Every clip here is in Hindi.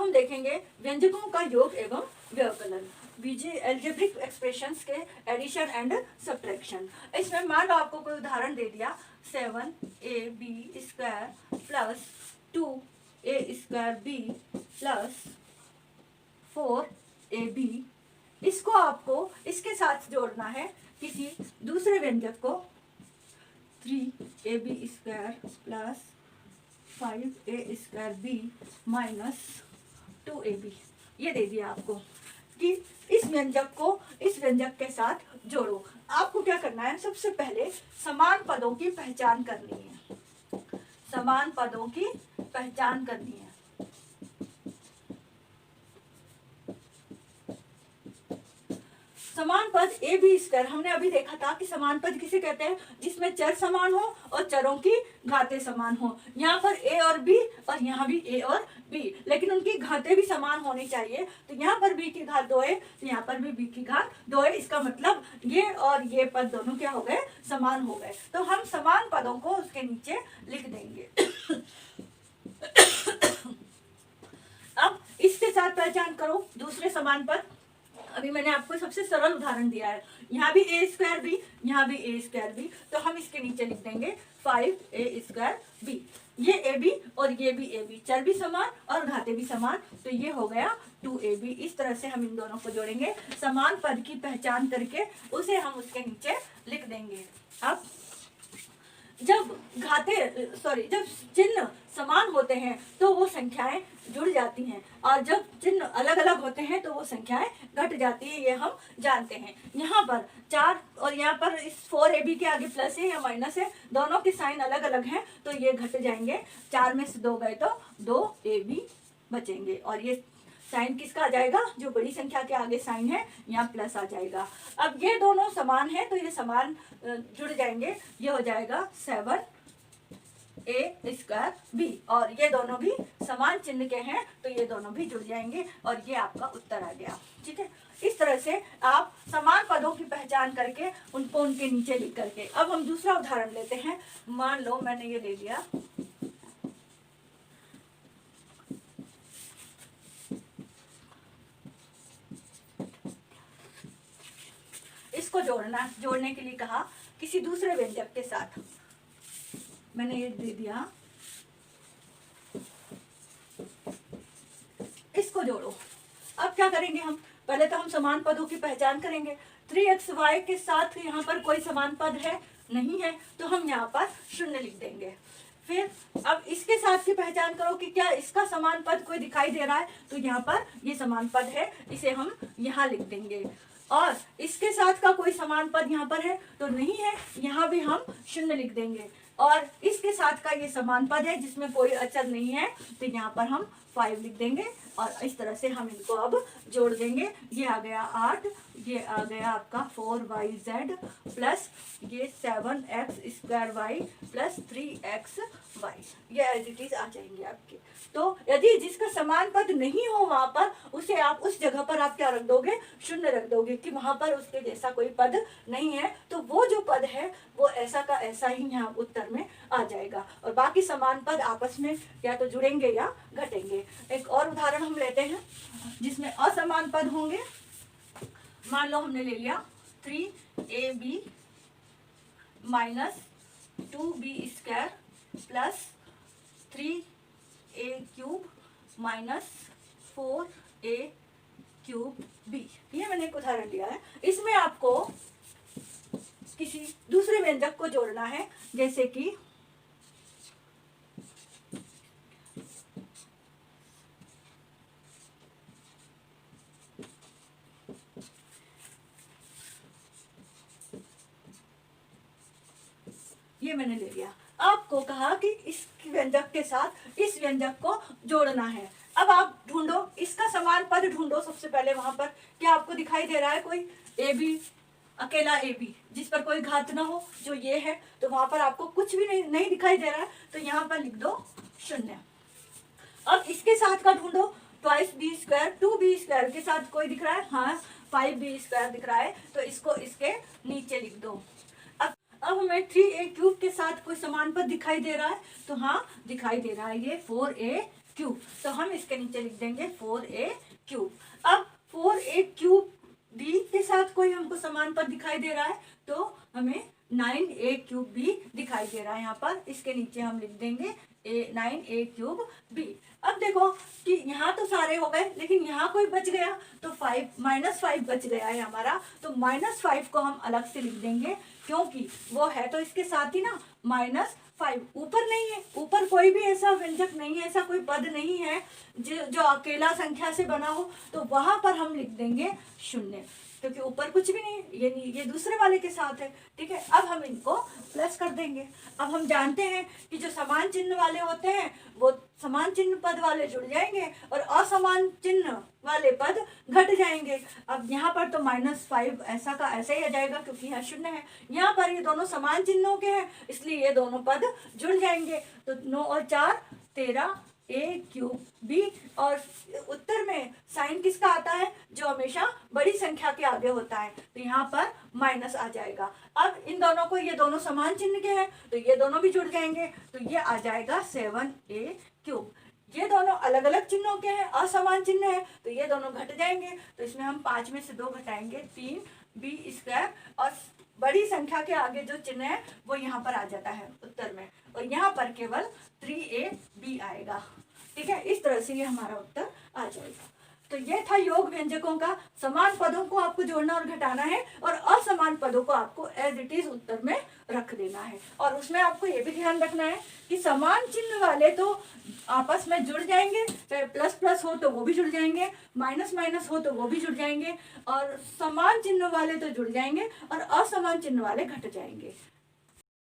हम देखेंगे व्यंजकों का योग एवं व्यवकलन, बीजे एल्जेब्रिक एक्सप्रेशंस के एडिशन एंड सब्ट्रैक्शन। इसमें मान लो आपको कोई उदाहरण दे दिया 7ab² plus 2a² plus 4ab, इसको आपको इसके साथ जोड़ना है किसी दूसरे व्यंजक को 3ab² plus 5a² minus 2ab। ये दे दिया आपको कि इस व्यंजक को इस व्यंजक के साथ जोड़ो। आपको क्या करना है, सबसे पहले समान पदों की पहचान करनी है, समान पदों की पहचान करनी है। समान पद ab², हमने अभी देखा था कि समान पद किसे कहते हैं, जिसमें चर समान हो और चरों की घातें समान हो। यहाँ पर a और b और यहाँ भी a और b, लेकिन उनकी घातें भी समान होनी चाहिए। तो यहाँ पर b की घात 2 है, तो यहाँ पर भी b की घात 2 है। इसका मतलब ये और ये पद दोनों क्या हो गए, समान हो गए। तो हम समान पदों को उसके नीचे लिख देंगे। अब इसके साथ पहचान करो दूसरे समान पद। अभी मैंने आपको सबसे सरल उदाहरण दिया है, यहाँ भी a²b, यहाँ भी a²b, तो हम इसके नीचे लिख देंगे 5a²b। ये ab और ये भी ab, चर भी समान और घातें भी समान, तो ये हो गया 2ab। इस तरह से हम इन दोनों को जोड़ेंगे, समान पद की पहचान करके उसे हम उसके नीचे लिख देंगे। अब जब जब चिन्ह समान होते हैं तो वो संख्याएं जुड़ जाती हैं, और जब चिन्ह अलग अलग होते हैं तो वो संख्याएं घट जाती है, ये हम जानते हैं। यहाँ पर 4 और यहाँ पर इस 4ab के आगे प्लस है या माइनस है, दोनों के साइन अलग अलग हैं, तो ये घट जाएंगे। 4 में से 2 गए तो 2ab बचेंगे, और ये साइन किसका आ जाएगा, जो बड़ी संख्या के आगे साइन है यहाँ प्लस आ जाएगा। अब ये दोनों समान है तो ये समान जुड़ जाएंगे, ये हो जाएगा 7a²b, और ये दोनों भी समान चिन्ह के हैं तो ये दोनों भी जुड़ जाएंगे, और ये आपका उत्तर आ गया। ठीक है, इस तरह से आप समान पदों की पहचान करके उनको उनके नीचे लिख करके। अब हम दूसरा उदाहरण लेते हैं। मान लो मैंने ये ले लिया, इसको जोड़ने के लिए कहा किसी दूसरे व्यंजक के साथ, मैंने ये दे दिया, इसको जोड़ो। अब क्या करेंगे हम, पहले तो हम समान पदों की पहचान करेंगे। 3xy के साथ यहाँ पर कोई समान पद है नहीं है, तो हम यहाँ पर 0 लिख देंगे। फिर अब इसके साथ की पहचान करो कि क्या इसका समान पद कोई दिखाई दे रहा है, तो यहाँ पर ये समान पद है, इसे हम यहाँ लिख देंगे। और इसके साथ का कोई समान पद यहाँ पर है तो नहीं है, यहाँ भी हम 0 लिख देंगे। और इसके साथ का ये समान पद है जिसमें कोई अचर नहीं है, तो यहाँ पर हम 5 लिख देंगे, और इस तरह से हम इनको अब जोड़ देंगे। ये आ गया 8, ये आ गया आपका 4yz प्लस ये 7x² प्लस 3xy, ये एज इट इज आ जाएंगे आपके। तो यदि जिसका समान पद नहीं हो वहां पर, उसे आप उस जगह पर आप क्या रख दोगे, 0 रख दोगे कि वहां पर उसके जैसा कोई पद नहीं है, तो वो जो पद है वो ऐसा का ऐसा ही यहाँ उत्तर में आ जाएगा, और बाकी समान पद आपस में या तो जुड़ेंगे या घटेंगे। एक और उदाहरण हम लेते हैं जिसमें असमान पद होंगे। मान लो हमने ले लिया 3ab minus 2b² plus 3a³ minus 4a³b। ये मैंने एक उदाहरण लिया है। इसमें आपको किसी दूसरे व्यंजक को जोड़ना है, जैसे कि ये मैंने ले लिया। आपको कहा कि इस व्यंजक के साथ इस व्यंजक को जोड़ना है। अब आप ढूंढो, इसका समान पद ढूंढो। सबसे पहले वहां पर क्या आपको दिखाई दे रहा है, कोई ab, अकेला ab जिस पर कोई घात ना हो, जो ये है, तो वहां पर आपको कुछ भी नहीं दिखाई दे रहा है, तो यहाँ पर लिख दो 0। अब इसके साथ का ढूंढो, 2b², 2b² के साथ कोई दिख रहा है, हाँ 5b² दिख रहा है, तो इसको इसके नीचे लिख दो। अब हमें 3a³ के साथ कोई समान पद दिखाई दे रहा है, तो हाँ दिखाई दे रहा है, ये 4a³ क्यूब। तो हम इसके नीचे लिख देंगे 4a क्यूब। अब 4a क्यूब b के साथ कोई हमको समान पद दिखाई दे रहा है तो हमें 9a क्यूब भी दिखाई दे रहा है यहाँ पर। इसके नीचे हम लिख देंगे 9a क्यूब b। अब देखो कि यहाँ तो सारे हो गए लेकिन यहाँ कोई बच गया तो 5 बच गया है हमारा। तो -5 को हम अलग से लिख देंगे क्योंकि वो है तो इसके साथ ही ना -5। ऊपर नहीं है, ऊपर कोई भी ऐसा व्यंजक नहीं है, ऐसा कोई पद नहीं है जो अकेला संख्या से बना हो, तो वहां पर हम लिख देंगे 0 क्योंकि ऊपर कुछ भी नहीं है, ये दूसरे वाले के साथ है। ठीक है, अब हम इनको प्लस कर देंगे। अब हम जानते हैं कि जो समान चिन्ह वाले होते हैं वो समान चिन्ह पद वाले जुड़ जाएंगे और असमान चिन्ह वाले पद घट जाएंगे। अब यहाँ पर तो -5 ऐसा का ऐसा ही आ जाएगा क्योंकि यहाँ 0 है। यहाँ पर ये दोनों समान चिन्हों के हैं इसलिए ये दोनों पद जुड़ जाएंगे। तो 9 और 4 13 a क्यूब b। और उत्तर में साइन किसका आता है? जो हमेशा बड़ी संख्या के आगे होता है, तो यहाँ पर माइनस आ जाएगा। अब इन दोनों को, ये दोनों समान चिन्ह के हैं तो ये दोनों भी जुड़ जाएंगे, तो ये आ जाएगा 7a क्यूब। ये दोनों अलग अलग चिन्हों के हैं, असमान चिन्ह है, तो ये दोनों घट जाएंगे। तो इसमें हम 5 में से 2 घटाएंगे 3b²। और बड़ी संख्या के आगे जो चिन्ह है वो यहाँ पर आ जाता है उत्तर में, और यहाँ पर केवल 3ab आएगा। ठीक है, इस तरह से ये हमारा उत्तर आ जाएगा। तो ये था योग व्यंजकों का। समान पदों को आपको जोड़ना और घटाना है और असमान पदों को आपको एज इट इज उत्तर में रख देना है। और उसमें आपको ये भी ध्यान रखना है कि समान चिन्ह वाले तो आपस में जुड़ जाएंगे, चाहे प्लस प्लस हो तो वो भी जुड़ जाएंगे, माइनस माइनस हो तो वो भी जुड़ जाएंगे, और समान चिन्ह वाले तो जुड़ जाएंगे और असमान चिन्ह वाले घट जाएंगे।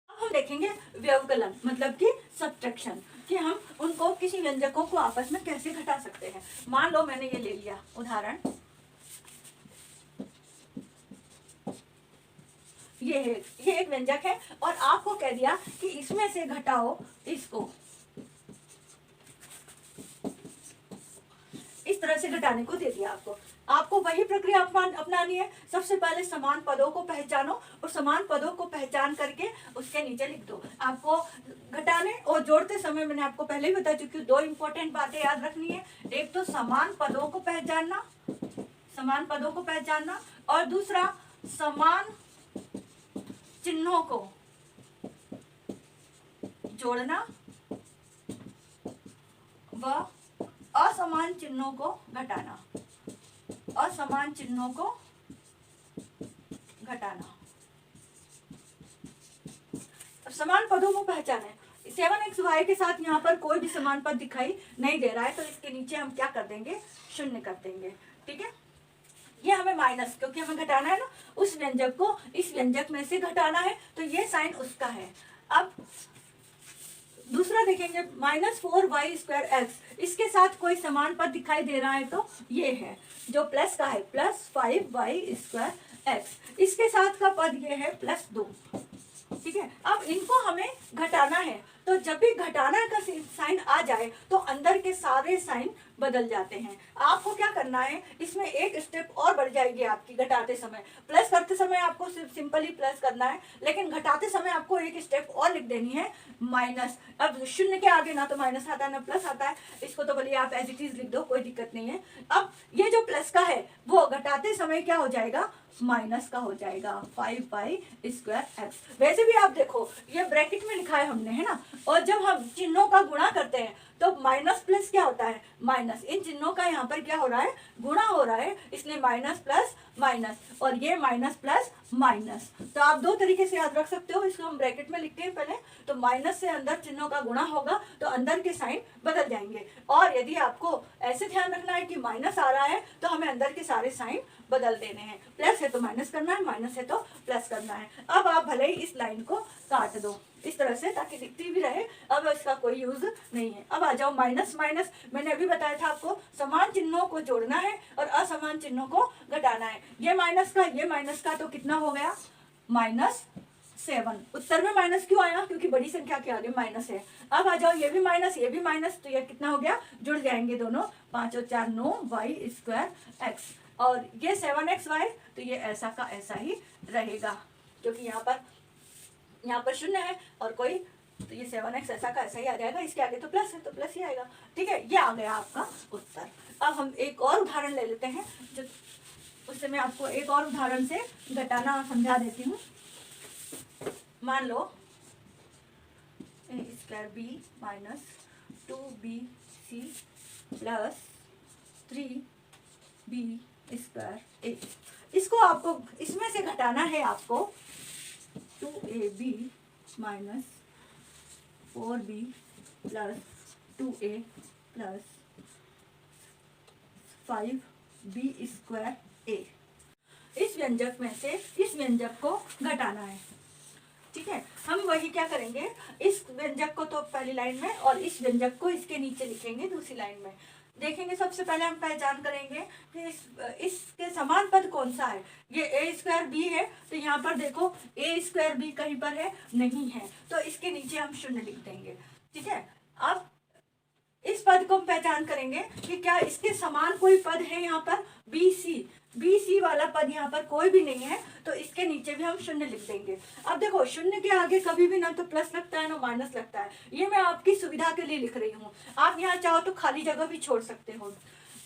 अब हम देखेंगे व्यवकलन मतलब कि सब्ट्रैक्शन, कि हम उनको किसी व्यंजकों को आपस में कैसे घटा सकते हैं। मान लो मैंने ये ले लिया उदाहरण, ये एक व्यंजक है और आपको कह दिया कि इसमें से घटाओ इसको, इस तरह से घटाने को दे दिया आपको वही प्रक्रिया अपनानी है। सबसे पहले समान पदों को पहचानो और समान पदों को पहचान करके उसके नीचे लिख दो। आपको घटाने और जोड़ते समय मैंने आपको पहले ही बता चुकी हूँ, 2 इंपॉर्टेंट बातें याद रखनी है। एक तो समान पदों को पहचानना, और दूसरा समान चिन्हों को जोड़ना व असमान चिन्हों को घटाना, असमान चिन्हों को घटाना। समान पदों को पहचाने। 7xy के साथ यहाँ पर कोई भी समान पद दिखाई नहीं दे रहा है तो इसके नीचे हम क्या कर देंगे? 0 कर देंगे। ठीक है, ये हमें माइनस, क्योंकि हमें घटाना है ना, उस व्यंजक को इस व्यंजक में से घटाना है, तो ये साइन उसका है। अब दूसरा देखेंगे -4y²x, इसके साथ कोई समान पद दिखाई दे रहा है तो ये है जो प्लस का है, +5y²x। इसके साथ का पद ये है +2। ठीक है, अब इनको हमें घटाना है, तो जब भी घटाना का साइन आ जाए तो अंदर के सारे साइन बदल जाते हैं। आपको क्या करना है, इसमें एक स्टेप और बढ़ जाएगी आपकी घटाते समय। प्लस करते समय आपको सिर्फ सिंपली प्लस करना है, लेकिन घटाते समय आपको एक स्टेप और लिख देनी है माइनस। अब 0 के आगे ना तो माइनस आता है ना प्लस आता है, इसको तो भले आप एज इट इज लिख दो, कोई दिक्कत नहीं है। अब ये जो प्लस का है वो घटाते समय क्या हो जाएगा? माइनस का हो जाएगा, 5y²x। वैसे भी आप देखो ये ब्रैकेट में लिखा है हमने, है ना, और जब हम चिन्हों का गुणा करते हैं तो माइनस प्लस क्या होता है? माइनस। इन चिन्हों का यहाँ पर क्या हो रहा है? गुणा हो रहा है, इसलिए माइनस प्लस माइनस, और ये माइनस प्लस माइनस। तो आप 2 तरीके से याद रख सकते हो। इसको हम ब्रैकेट में लिखते हैं पहले, तो माइनस से अंदर चिन्हों का गुणा होगा तो अंदर के साइन बदल जाएंगे। और यदि आपको ऐसे ध्यान रखना है कि माइनस आ रहा है तो हमें अंदर के सारे साइन बदल देने हैं। प्लस है तो माइनस करना है, माइनस है तो प्लस करना है। अब आप भले ही इस लाइन को काट दो इस तरह से, ताकि दिखती भी रहे। अब इसका कोई यूज नहीं है। अब आ जाओ माइनस माइनस, मैंने अभी बताया था आपको समान चिन्हों को जोड़ना है और असमान चिन्हों को घटाना है। ये माइनस का तो कितना हो गया? -7। उत्तर में माइनस क्यों आया? क्योंकि बड़ी संख्या के आगे माइनस है। अब आ जाओ ये भी माइनस, तो ये कितना हो गया? जुड़ जाएंगे दोनों, 5 और 4 9y²x, और ये 7xy, तो ये ऐसा का ऐसा ही रहेगा, क्योंकि यहाँ पर 0 है और कोई तो ये 7x ऐसा का ऐसा ही आ जाएगा, इसके आगे तो प्लस है तो प्लस ही आएगा। ठीक है, ये आ गया आपका उत्तर। अब हम एक और उदाहरण ले लेते हैं, जो उससे मैं आपको एक और उदाहरण से घटाना समझा देती हूँ। मान लो a² b minus 2bc plus 3b² a। इसको आपको इसमें से घटाना है आपको 2ab minus 4b plus 2a plus 5b² a। इस व्यंजक में से इस व्यंजक को घटाना है। ठीक है, हम वही क्या करेंगे, इस व्यंजक को तो पहली लाइन में और इस व्यंजक को इसके नीचे लिखेंगे दूसरी लाइन में। देखेंगे सबसे पहले हम पहचान करेंगे कि इसके समान पद कौन सा है। ये a² b है, तो यहाँ पर देखो a² b कहीं पर है, नहीं है, तो इसके नीचे हम शून्य लिख देंगे। ठीक है, अब इस पद को हम पहचान करेंगे कि क्या इसके समान कोई पद है यहाँ पर। BC वाला पद यहाँ पर कोई भी नहीं है, तो इसके नीचे भी हम शून्य लिख देंगे। अब देखो शून्य के आगे कभी भी ना तो प्लस लगता है ना माइनस लगता है, ये मैं आपकी सुविधा के लिए लिख रही हूँ। आप यहाँ चाहो तो खाली जगह भी छोड़ सकते हो।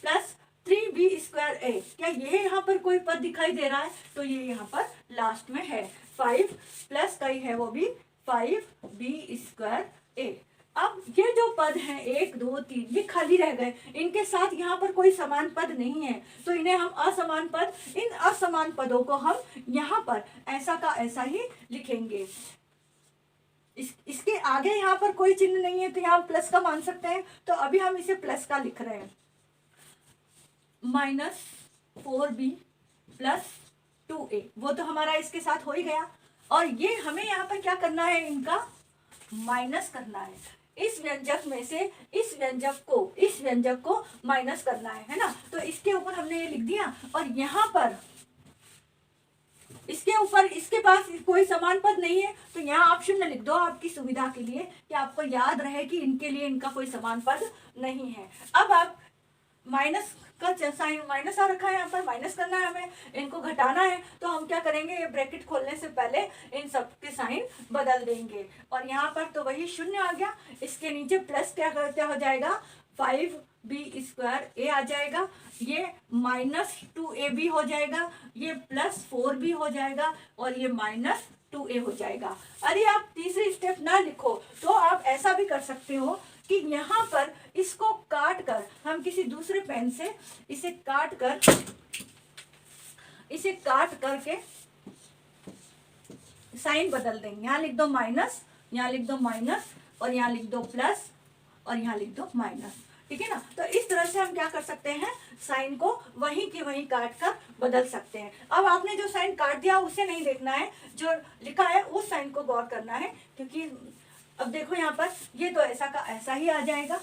प्लस 3b² a, क्या ये यहाँ पर कोई पद दिखाई दे रहा है, तो ये यहाँ पर लास्ट में है। 5 प्लस कई है वो भी 5b² a। अब ये जो पद हैं 1 2 3 ये खाली रह गए, इनके साथ यहाँ पर कोई समान पद नहीं है, तो इन्हें हम असमान पद, इन असमान पदों को हम यहाँ पर ऐसा का ऐसा ही लिखेंगे। इसके आगे यहाँ पर कोई चिन्ह नहीं है, तो यहाँ प्लस का मान सकते हैं, तो अभी हम इसे प्लस का लिख रहे हैं। माइनस 4b प्लस 2a, वो तो हमारा इसके साथ हो ही गया, और ये हमें यहाँ पर क्या करना है, इनका माइनस करना है। इस व्यंजक में से इस व्यंजक को माइनस करना है ना। तो इसके ऊपर हमने ये लिख दिया, और यहाँ पर इसके ऊपर इसके पास कोई समान पद नहीं है, तो यहाँ आप शून्य लिख दो आपकी सुविधा के लिए, कि आपको याद रहे कि इनके लिए इनका कोई समान पद नहीं है। अब आप माइनस का साइन माइनस आ रखा है, यहाँ पर माइनस करना है हमें, इनको घटाना है, तो हम क्या करेंगे, ये ब्रैकेट खोलने से पहले इन सब के साइन बदल देंगे, और यहाँ पर तो वही शून्य आ गया, इसके नीचे प्लस क्या हो जाएगा, 5b² a आ जाएगा, ये माइनस 2ab हो जाएगा, ये प्लस 4b हो जाएगा, और ये माइनस 2a हो जाएगा। अरे आप तीसरी स्टेप ना लिखो तो आप ऐसा भी कर सकते हो कि यहाँ पर इसको काट कर हम किसी दूसरे पेन से इसे काट करके साइन बदल देंगे। यहाँ लिख दो माइनस, यहाँ लिख दो माइनस, और यहाँ लिख दो प्लस, और यहाँ लिख दो माइनस। ठीक है ना, तो इस तरह से हम क्या कर सकते हैं, साइन को वहीं की वहीं काट कर बदल सकते हैं। अब आपने जो साइन काट दिया उसे नहीं देखना है, जो लिखा है उस साइन को गौर करना है, क्योंकि अब देखो यहाँ पर ये तो ऐसा का ऐसा ही आ जाएगा।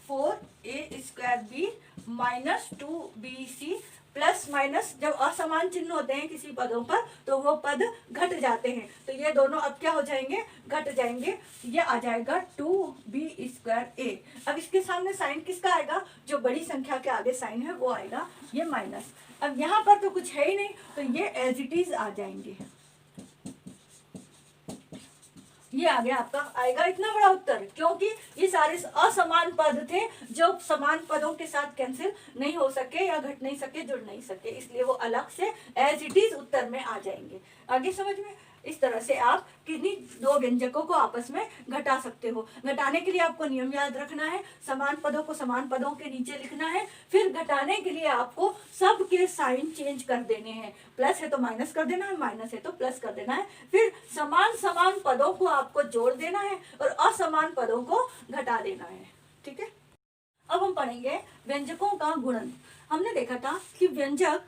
4a² b minus 2bc plus minus, जब असमान चिन्ह होते हैं किसी पदों पर तो वो पद घट जाते हैं, तो ये दोनों अब क्या हो जाएंगे, घट जाएंगे। ये आ जाएगा 2b² a। अब इसके सामने साइन किसका आएगा, जो बड़ी संख्या के आगे साइन है वो आएगा, ये माइनस। अब यहाँ पर तो कुछ है ही नहीं, तो ये एज इट इज आ जाएंगे। ये आ गया आपका, आएगा इतना बड़ा उत्तर, क्योंकि ये सारे असमान पद थे जो समान पदों के साथ कैंसिल नहीं हो सके या घट नहीं सके, जुड़ नहीं सके, इसलिए वो अलग से एज इट इज उत्तर में आ जाएंगे। आगे समझ में, इस तरह से आप किन्हीं दो व्यंजकों को आपस में घटा सकते हो। घटाने के लिए आपको नियम याद रखना है, समान पदों को समान पदों के नीचे लिखना है, फिर घटाने के लिए आपको सबके साइन चेंज कर देने हैं, प्लस है तो माइनस कर देना है, माइनस है तो प्लस कर देना है, फिर समान पदों को आपको जोड़ देना है और असमान पदों को घटा देना है। ठीक है, अब हम पढ़ेंगे व्यंजकों का गुणन। हमने देखा था कि व्यंजक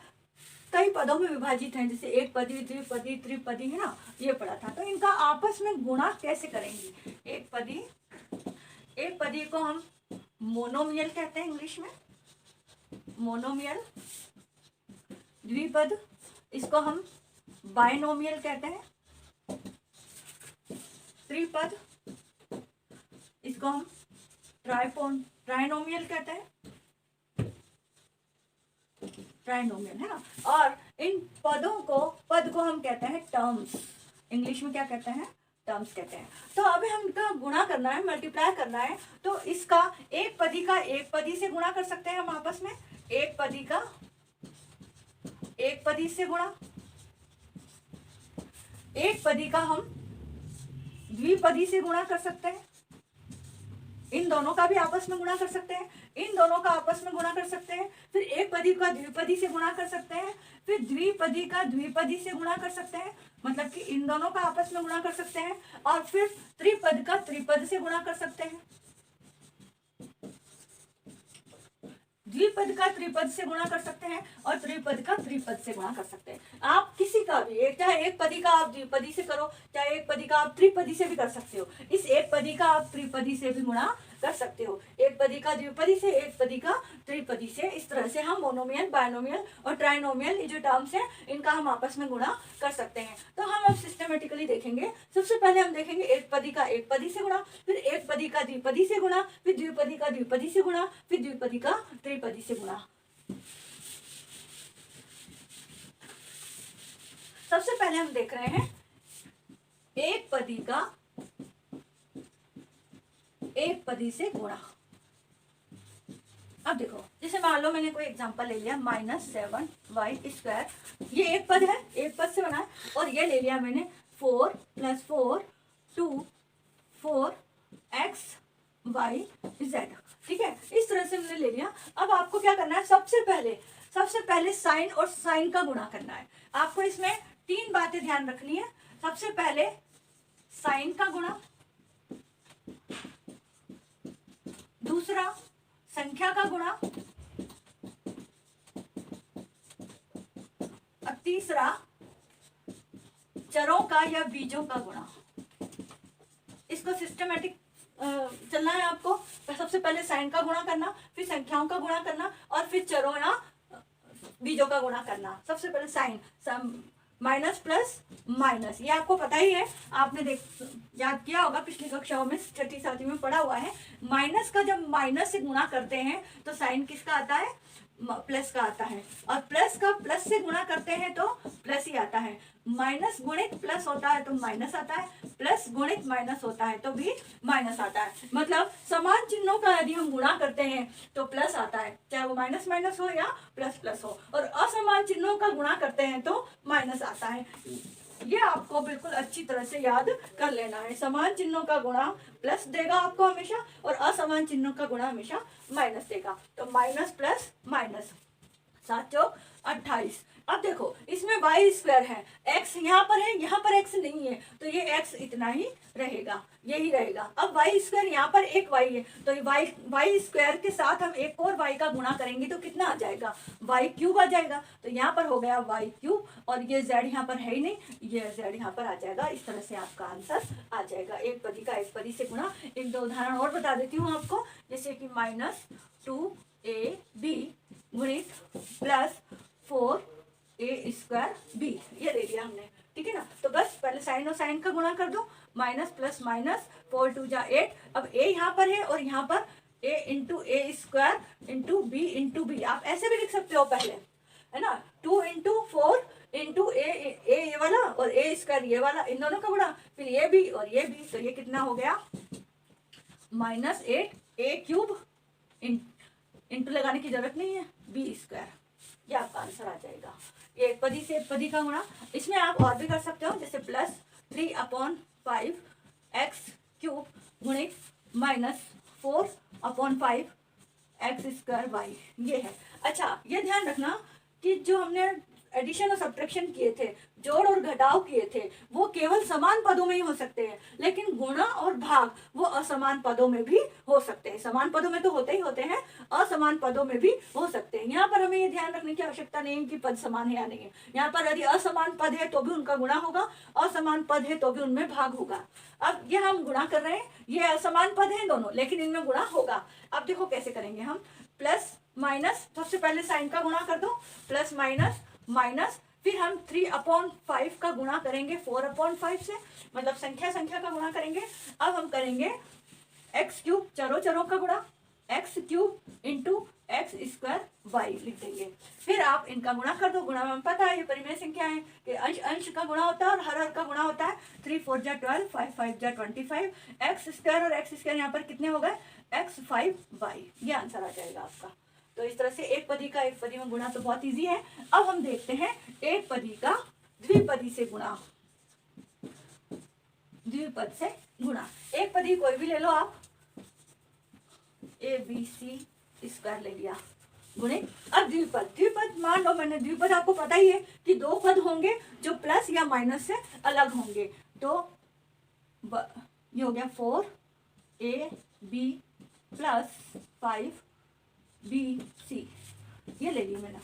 कई पदों में विभाजित हैं, जैसे एक पदी, द्विपदी, त्रिपदी, है ना, ये पढ़ा था। तो इनका आपस में गुणा कैसे करेंगे। एक पदी को हम मोनोमियल कहते हैं इंग्लिश में, मोनोमियल। द्विपद, इसको हम बाइनोमियल कहते हैं। त्रिपद, इसको हम ट्राइनोमियल कहते हैं, ट्राइनोमियल, है ना। और इन पद को हम कहते हैं टर्म्स। इंग्लिश में क्या कहते हैं, टर्म्स कहते हैं। तो अभी हमका गुणा करना है, मल्टीप्लाई करना है, तो इसका एक पदी का एक पदी से गुणा कर सकते हैं हम आपस में, एक पदी का एक पदी से गुणा, एक पदी का हम द्विपदी से गुणा कर सकते हैं, इन दोनों का भी आपस में गुणा कर सकते हैं, इन दोनों का आपस में गुणा कर सकते हैं, फिर एक पदी का द्विपदी से गुणा कर सकते हैं, फिर द्विपदी का द्विपदी से गुणा कर सकते हैं, मतलब कि इन दोनों का आपस में गुणा कर सकते हैं, और फिर त्रिपद का त्रिपद से गुणा कर सकते हैं, द्विपद का त्रिपद से गुणा कर सकते हैं, और त्रिपद का त्रिपद से गुणा कर सकते हैं। आप किसी का भी चाहे एक पदी का आप द्विपदी से करो, चाहे एक पदी का आप त्रिपदी से भी कर सकते हो, इस एक पदी का आप त्रिपदी से भी गुणा कर सकते हो, एक पदी का द्विपदी से, एक पदी का त्रिपदी से। इस तरह से हम मोनोमियल, बायनोमियल और ट्राइनोमियल, ये जो टर्म्स हैं इनका हम आपस में गुणा कर सकते हैं। तो हम अब सिस्टमेटिकली देखेंगे। सबसे पहले हम देखेंगे एक पदी का एक पदी से गुणा, फिर एक पदी का द्विपदी से गुणा, फिर द्विपदी का द्विपदी से गुणा, फिर द्विपदी का त्रिपदी से गुणा। सबसे पहले हम देख रहे हैं एक पदी का एक पदी से गुणा। अब देखो, जैसे मान लो मैंने कोई एग्जांपल ले लिया, -7y², ये एक पद है, एक पद से बना है, और ये ले लिया मैंने 4 + 4 2 4x y z, ठीक है, इस तरह से हमने ले लिया। अब आपको क्या करना है, सबसे पहले साइन और साइन का गुणा करना है। आपको इसमें 3 बातें ध्यान रखनी है। सबसे पहले साइन का गुणा, दूसरा संख्या का गुणा, और तीसरा चरों का या बीजों का गुणा। इसको सिस्टमैटिक चलना है आपको। सबसे पहले साइन का गुणा करना, फिर संख्याओं का गुणा करना, और फिर चरों या बीजों का गुणा करना। सबसे पहले साइन, माइनस प्लस माइनस, ये आपको पता ही है, आपने याद किया होगा, पिछली कक्षाओं में 6ठी 7वीं में पढ़ा हुआ है। माइनस का जब माइनस से गुणा करते हैं तो साइन किसका आता है, प्लस का आता है, और प्लस का प्लस से गुणा करते हैं तो प्लस ही आता है। माइनस गुणित प्लस होता है तो माइनस आता है, प्लस गुणित माइनस होता है तो भी माइनस आता है। मतलब समान चिन्हों का यदि हम गुणा करते हैं तो प्लस आता है, चाहे वो माइनस माइनस हो या प्लस प्लस हो, और असमान चिन्हों का गुणा करते हैं तो माइनस आता है। ये आपको बिल्कुल अच्छी तरह से याद कर लेना है। समान चिन्हों का गुणा प्लस देगा आपको हमेशा, और असमान चिन्हों का गुणा हमेशा माइनस देगा। तो माइनस प्लस माइनस, 7 चौक 28। अब देखो, इसमें y² है, x यहाँ पर है, यहाँ पर x नहीं है, तो ये x इतना ही रहेगा, यही रहेगा। अब y², यहाँ पर एक y है, तो y² के साथ हम एक और y का गुणा करेंगे तो कितना आ जाएगा, y³ आ जाएगा। तो यहाँ पर हो गया y³, और ये z यहाँ पर है ही नहीं, ये z यहाँ पर आ जाएगा। इस तरह से आपका आंसर आ जाएगा। एक पदी का एक पदी से गुणा। एक दो उदाहरण और बता देती हूँ आपको, जैसे कि -2ab गुणित +4a²b, ये ले लिया हमने, ठीक है ना। तो बस पहले साइन और साइन का गुणा कर दो, माइनस प्लस माइनस, 4 2 जा 8। अब a यहाँ पर है, और यहाँ पर a × a² × b × b, आप ऐसे भी लिख सकते हो पहले, है ना। 2 × 4 × a ये वाला और a² ये वाला, इन दोनों का गुणा, फिर ये भी और ये भी, तो ये कितना हो गया, -8 a³ इंटू लगाने की जरूरत नहीं है, b², ये आपका आंसर आ जाएगा। ये एक पदी से एक पदी का गुणा। इसमें आप और भी कर सकते हो, जैसे +3/5 x³ गुणित -4/5 x²y, ये है। अच्छा, ये ध्यान रखना कि जो हमने एडिशन और सब्ट्रैक्शन किए थे, जोड़ और घटाव किए थे, वो केवल समान पदों में ही हो सकते हैं, लेकिन गुणा और भाग वो असमान पदों में भी हो सकते हैं। समान पदों में तो होते ही होते हैं, असमान पदों में भी हो सकते हैं। यहाँ पर हमें ये ध्यान रखने की आवश्यकता नहीं है कि पद समान है या नहीं है। यहाँ पर यदि असमान पद है तो भी उनका गुणा होगा, असमान पद है तो भी उनमें भाग होगा। अब ये हम गुणा कर रहे हैं, ये असमान पद है दोनों, लेकिन इनमें गुणा होगा। अब देखो कैसे करेंगे हम, प्लस माइनस, सबसे पहले साइन का गुणा कर दो, प्लस माइनस माइनस, फिर हम 3/5 का गुणा करेंगे 4/5 से, मतलब संख्या का गुणा करेंगे। अब हम करेंगे x³ चरों का गुणा, x³ × एक्स स्क्वायर वाई लिख देंगे। फिर आप इनका गुणा कर दो। गुणा में पता है ये परिमेय संख्या है कि अंश अंश का गुणा होता है और हर हर का गुणा होता है। 3 4 जा 12, 5 5 जा 25, एक्स स्क्वायर और एक्स स्क्वायर यहाँ पर कितने हो गए, x5y। ये आंसर आ जाएगा आपका। तो इस तरह से एक पदी का एक पदी में गुणा तो बहुत इजी है। अब हम देखते हैं एक पदी का द्विपदी से गुणा। द्विपद से गुणा, एक पदी कोई भी ले लो आप, ABC स्क्वायर ले लिया गुणित। अब द्विपद, द्विपद मान लो मैंने, द्विपद आपको पता ही है कि दो पद होंगे जो प्लस या माइनस से अलग होंगे। तो ये हो गया 4AB प्लस 5BC, ये ले लिए मैंने।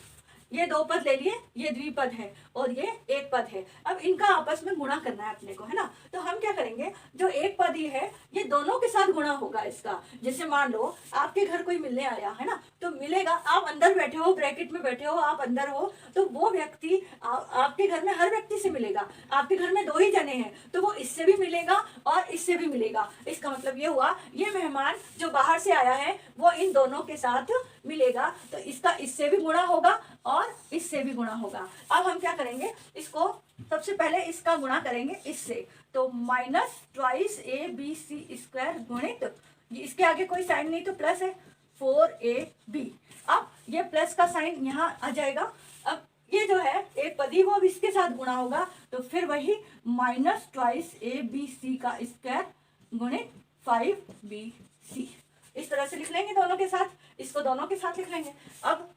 ये दो पद ले लिए, ये द्विपद है और ये एक पद है। अब इनका आपस में गुणा करना है अपने को, है ना। तो हम क्या करेंगे, जो एक पद ही है ये दोनों के साथ गुणा होगा इसका। जैसे मान लो आपके घर कोई मिलने आया है ना, तो मिलेगा, आप अंदर बैठे हो, ब्रैकेट में बैठे हो, आप अंदर हो, तो वो व्यक्ति आपके घर में हर व्यक्ति से मिलेगा। आपके घर में दो ही जने हैं तो वो इससे भी मिलेगा और इससे भी मिलेगा। इसका मतलब ये हुआ, ये मेहमान जो बाहर से आया है वो इन दोनों के साथ मिलेगा, तो इसका इससे भी गुणा होगा और इससे भी गुणा होगा। अब हम क्या करेंगे, इसको सबसे पहले इसका गुणा करेंगे इससे, तो -2ABC स्क्वायर गुणित, इसके आगे कोई साइन नहीं तो प्लस है, 4AB। अब ये प्लस का साइन यहाँ आ जाएगा। अब ये जो है एक पदी वो अब इसके साथ गुणा होगा, तो फिर वही -2ABC का स्क्वायर गुणित 5BC। इस तरह से लिख लेंगे दोनों के साथ, इसको दोनों के साथ लिख लेंगे। अब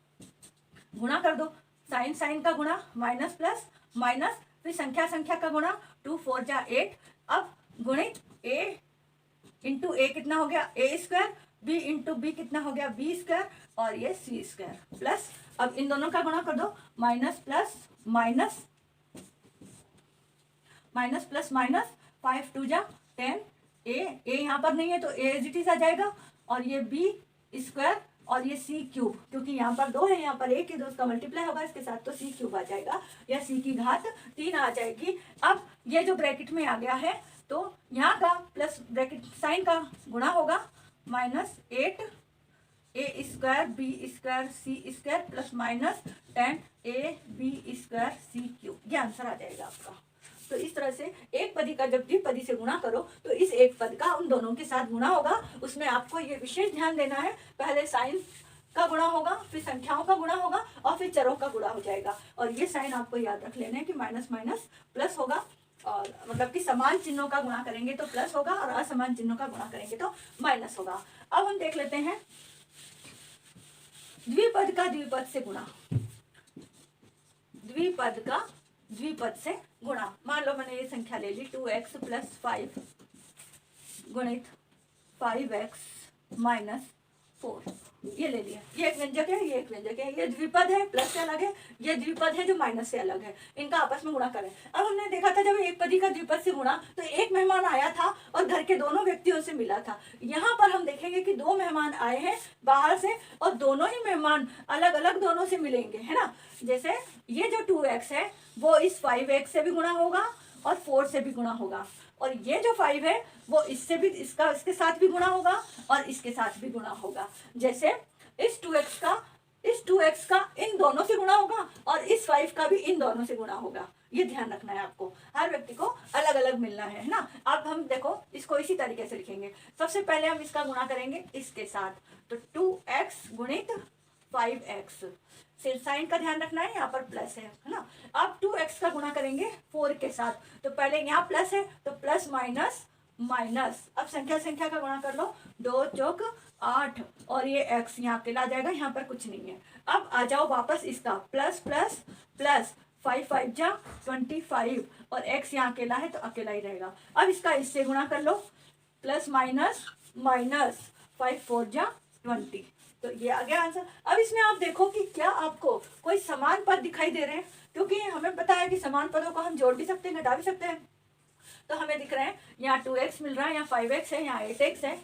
गुणा कर दो, साइन साइन का गुणा, माइनस प्लस माइनस, फिर संख्या संख्या का गुणा, 2 4 जा 8। अब गुणित a इंटू a कितना हो गया, a square, b into b कितना हो गया, b स्क्वायर, और ये c स्क्वायर प्लस, अब इन दोनों का गुणा कर दो, minus plus minus, minus plus minus, 5 2 जा 10, a यहाँ पर नहीं है तो a एज इट इज आ जाएगा, और ये b स्क्वायर और ये c क्यूब, क्योंकि यहाँ पर दो है यहाँ पर एक है, तो उसका मल्टीप्लाई होगा इसके साथ, तो c क्यूब आ जाएगा या c की घात 3 आ जाएगी। अब ये जो ब्रैकेट में आ गया है तो यहाँ का प्लस ब्रैकेट साइन का गुणा होगा, -8 a square b square c square plus -10 ab square c cube, ये आंसर आ जाएगा आपका। तो इस तरह से एक पदी का जब द्विपदी से गुणा करो तो इस एक पद का उन दोनों के साथ गुणा होगा। उसमें आपको ये विशेष ध्यान देना है, पहले साइन का गुणा होगा, फिर संख्याओं का गुणा होगा और फिर चरों का गुणा हो जाएगा। और ये साइन आपको याद रख लेना है कि माइनस माइनस प्लस होगा, और मतलब कि समान चिन्हों का गुणा करेंगे तो प्लस होगा और असमान चिन्हों का गुणा करेंगे तो माइनस होगा। अब हम देख लेते हैं द्विपद का द्विपद से गुणा। द्विपद का द्विपद से गुणा, मान लो मैंने ये संख्या ले ली 2x प्लस 5 गुणित 5x माइनस 4, ये ले लिया। ये एक व्यंजक है, ये एक व्यंजक है, ये द्विपद है प्लस से अलग है, ये द्विपद है जो माइनस से अलग है, इनका आपस में गुणा करें। अब हमने देखा था जब एक पदी का द्विपद से गुणा तो एक मेहमान आया था और घर के दोनों व्यक्तियों से मिला था। यहाँ पर हम देखेंगे कि दो मेहमान आए हैं बाहर से और दोनों ही मेहमान अलग अलग दोनों से मिलेंगे, है ना। जैसे ये जो 2x है वो इस 5x से भी गुणा होगा और 4 से भी गुणा होगा, और ये जो 5 है वो इससे भी, इसके साथ भी गुणा होगा और इसके साथ भी गुणा होगा। जैसे इस 2x का इन दोनों से गुणा होगा और इस 5 का भी इन दोनों से गुणा होगा। ये ध्यान रखना है आपको, हर व्यक्ति को अलग अलग मिलना है ना। अब हम देखो इसको इसी तरीके से लिखेंगे। सबसे पहले हम इसका गुणा करेंगे इसके साथ, तो 2x गुणित 5x, सिर्फ साइन का ध्यान रखना है, यहाँ पर प्लस है ना। अब 2x का गुणा करेंगे 4 के साथ, तो पहले यहाँ प्लस है तो प्लस माइनस माइनस, अब संख्या संख्या का गुणा कर लो, 2 चौक 8 और ये x यहाँ अकेला आ जाएगा, यहाँ पर कुछ नहीं है। अब आ जाओ वापस इसका प्लस प्लस प्लस, 5 5 जा 25 और x यहाँ अकेला है तो अकेला ही रहेगा। अब इसका इससे गुणा कर लो, प्लस माइनस माइनस, 5 4 जा 20, तो ये आ गया आंसर। अब इसमें आप देखो कि क्या आपको कोई समान पद दिखाई दे रहे हैं, क्योंकि हमें पता है कि समान पदों को हम जोड़ भी सकते हैं, घटा भी सकते हैं। तो हमें दिख रहे हैं यहाँ 2x मिल रहा है, यहाँ 5x है, यहाँ 8x है,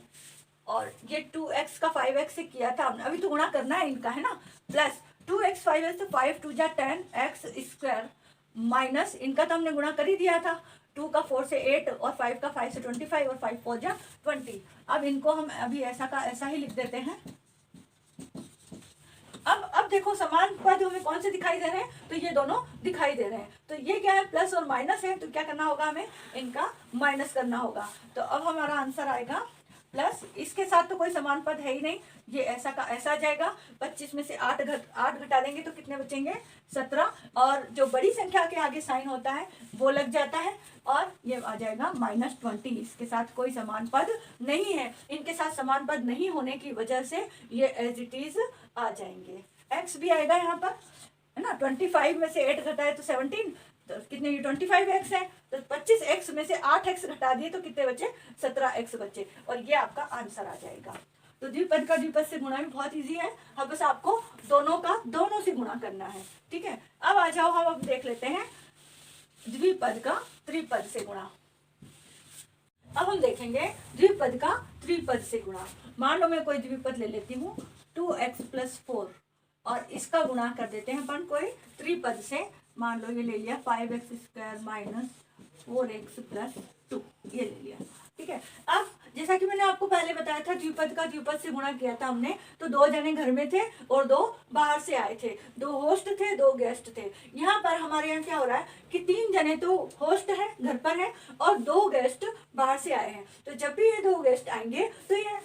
और ये 2x का 5x से किया था हमने, अभी तो गुणा करना है इनका, है ना। प्लस 2x 5x तो 5 2 जा 10x स्क्वायर, माइनस इनका तो हमने गुणा कर ही दिया था, 2 का 4 से 8 और 5 का 5 से 25 और 5 4 जा 20। अब इनको हम अभी ऐसा का ऐसा ही लिख देते हैं, अब देखो समान पद हमें कौन से दिखाई दे रहे हैं, तो ये दोनों दिखाई दे रहे हैं। तो ये क्या है, प्लस और माइनस है, तो क्या करना होगा, हमें इनका माइनस करना होगा। तो अब हमारा आंसर आएगा प्लस, इसके साथ तो कोई समान पद है ही नहीं, ये ऐसा का ऐसा आ जाएगा। 25 में से 8 घटा देंगे तो कितने बचेंगे, 17। और जो बड़ी संख्या के आगे साइन होता है वो लग जाता है, और ये आ जाएगा -20। इसके साथ कोई समान पद नहीं है, इनके साथ समान पद नहीं होने की वजह से ये एज इट इज आ जाएंगे। एक्स भी आएगा यहाँ पर, है ना। 25 में से 8 घटाए तो 17, तो कितने, ये 25x है, तो 25x में से 8x घटा दिए तो कितने बचे, 17x बचे, और ये आपका आंसर आ जाएगा। तो द्विपद का द्विपद से गुणा भी बहुत इजी है, अब बस आपको दोनों का दोनों से गुणा करना है, ठीक है। अब आ जाओ, हम अब देख लेते हैं द्विपद का त्रिपद से गुणा। अब हम देखेंगे द्विपद का त्रिपद से गुणा। मान लो मैं कोई द्विपद ले लेती हूँ 2x + 4, और इसका गुणा कर देते हैं अपन कोई त्रिपद से। मान लो ये ले लिया 5x² - 4x + 2, ये ले लिया, ठीक है। अब जैसा कि मैंने आपको पहले बताया था, द्विपद का द्विपद से गुणा किया था हमने, तो 2 जने घर में थे और 2 बाहर से आए थे, 2 होस्ट थे 2 गेस्ट थे। यहाँ पर हमारे यहाँ क्या हो रहा है कि 3 जने तो होस्ट हैं, घर पर हैं, और 2 गेस्ट बाहर से आए हैं। तो जब भी ये 2 गेस्ट आएंगे तो ये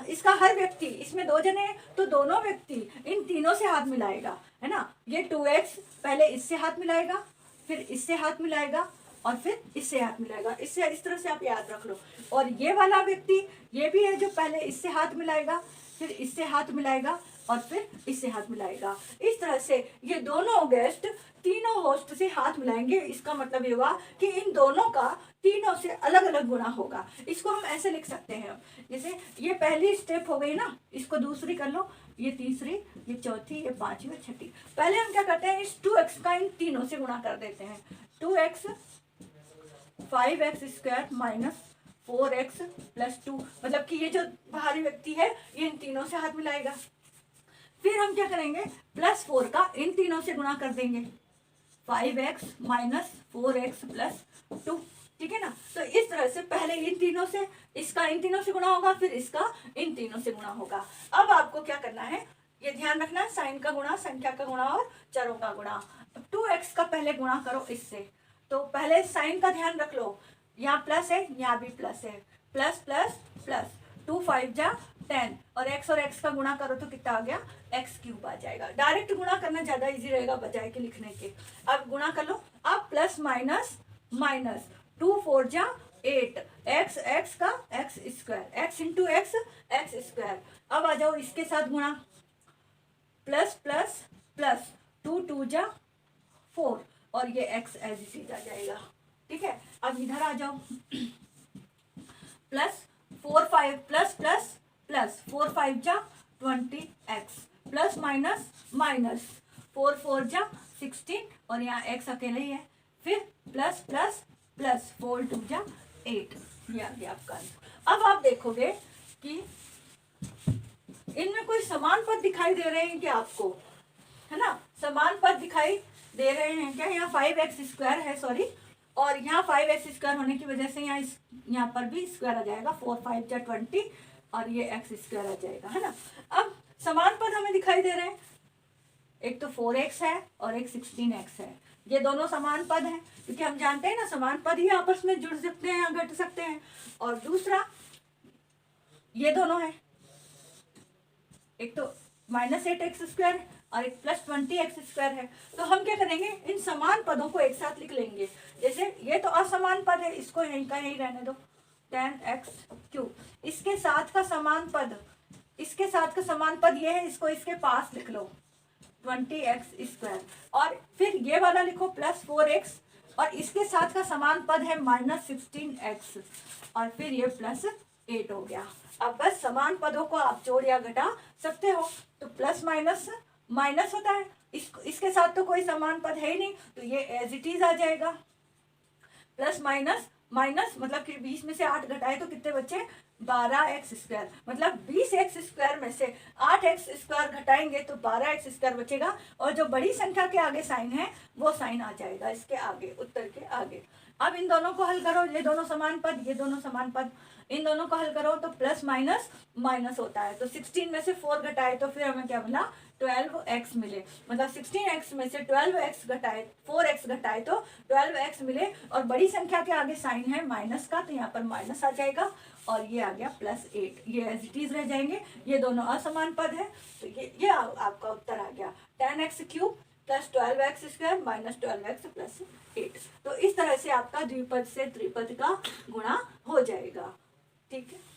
इसका हर व्यक्ति, इसमें 2 जने हैं तो दोनों व्यक्ति इन तीनों से हाथ मिलाएगा, है ना। ये 2x पहले इससे हाथ मिलाएगा, फिर इससे हाथ मिलाएगा, और फिर इससे हाथ मिलाएगा। इससे इस तरह से आप याद रख लो। और ये वाला व्यक्ति ये भी है जो पहले इससे हाथ मिलाएगा, फिर इससे हाथ मिलाएगा, और फिर इससे हाथ मिलाएगा। इस तरह से ये दोनों गेस्ट तीनों होस्ट से हाथ मिलाएंगे। इसका मतलब ये हुआ कि इन दोनों का तीनों से अलग अलग गुणा होगा। इसको हम ऐसे लिख सकते हैं, जैसे ये पहली स्टेप हो गई ना, इसको दूसरी कर लो, ये तीसरी, ये चौथी, ये पांचवी और छठी। पहले हम क्या करते हैं, इस 2x का इन तीनों से गुणा कर देते हैं। 2x 5x² - 4x + 2, मतलब कि ये जो बाहरी व्यक्ति है ये इन तीनों से हाथ मिलाएगा। फिर हम क्या करेंगे, +4 का इन तीनों से गुणा कर देंगे, 5x - 4x + 2, ठीक है ना। तो इस तरह से पहले इन तीनों से, इसका इन तीनों से गुणा होगा, फिर इसका इन तीनों से गुणा होगा। अब आपको क्या करना है, ये ध्यान रखना है, साइन का गुणा, संख्या का गुणा और चरों का गुणा। 2x का पहले गुणा करो इससे, तो पहले साइन का ध्यान रख लो, यहाँ प्लस है, यहाँ भी प्लस है, प्लस प्लस प्लस, 2 5 जा 10, और x का गुणा करो तो कितना आ गया, x³ आ जाएगा। डायरेक्ट गुणा करना ज्यादा इजी रहेगा बजाय के लिखने के। अब गुणा कर लो, अब प्लस माइनस माइनस, 2 4 जा 8, x का x², x × x² अब आ जाओ इसके साथ गुणा, प्लस प्लस प्लस, 2 2 जा 4, और ये x एज इट इज आ जाएगा, ठीक है। अब इधर आ जाओ, प्लस 4 5 प्लस प्लस प्लस, 4 5 जा 20x, प्लस माइनस माइनस, 4 4 जा 16, और यहाँ x अकेले ही है, फिर प्लस प्लस प्लस, 4 2 जा 8, ये आ गया आपका आंसर। अब आप देखोगे कि इनमें कोई समान पद दिखाई दे रहे हैं क्या आपको, है ना। समान पद दिखाई दे रहे हैं क्या, यहाँ 5x² है, सॉरी, और यहाँ 5x² होने की वजह से यहाँ पर भी स्क्वायर आ जाएगा, 4 5 जा 20, और ये x² आ जाएगा, है ना। अब समान पद हमें दिखाई दे रहे हैं, एक तो 4x है और एक 16x है, ये दोनों समान पद हैं, क्योंकि हम जानते हैं ना समान पद ही आपस में जुड़ सकते हैं या घट सकते हैं। और दूसरा ये दोनों है, एक तो -8x² और एक +20x² है। तो हम क्या करेंगे, इन समान पदों को एक साथ लिख लेंगे। जैसे ये तो असमान पद है, इसको यहीं का यहीं रहने दो, 10x³। इसके साथ का समान पद, इसके साथ का समान पद ये है, इसको इसके पास लिख लो, 20x²। और फिर ये वाला लिखो +4x, और इसके साथ का समान पद है -16x, और फिर ये +8 हो गया। अब बस समान पदों को आप जोड़ या घटा सकते हो, तो प्लस माइनस माइनस होता है, इसके साथ तो कोई समान पद है ही नहीं, तो ये एज इट इज आ जाएगा। प्लस माइनस माइनस, मतलब कि 20 में से 8 घटाए तो कितने बचे, 12x², मतलब 20x² में से 8x² घटाएंगे तो 12x² बचेगा, और जो बड़ी संख्या के आगे साइन है वो साइन आ जाएगा इसके आगे, उत्तर के आगे। अब इन दोनों को हल करो, ये दोनों समान पद, ये दोनों समान पद, इन दोनों को हल करो तो प्लस माइनस माइनस होता है, तो 16 में से 4 घटाए तो फिर हमें क्या मिला 12x मिले, मतलब 16x में से 12x घटाए 4x घटाए तो 12x मिले, और बड़ी संख्या के आगे साइन है माइनस का तो यहाँ पर माइनस आ जाएगा, और ये आ गया +8, ये एज इट इज रह जाएंगे, ये दोनों असमान पद है, तो ये आपका उत्तर आ गया 10x³ + 12x² - 12x + 8। तो इस तरह से आपका द्विपद से त्रिपद का गुणा हो जाएगा, ठीक है।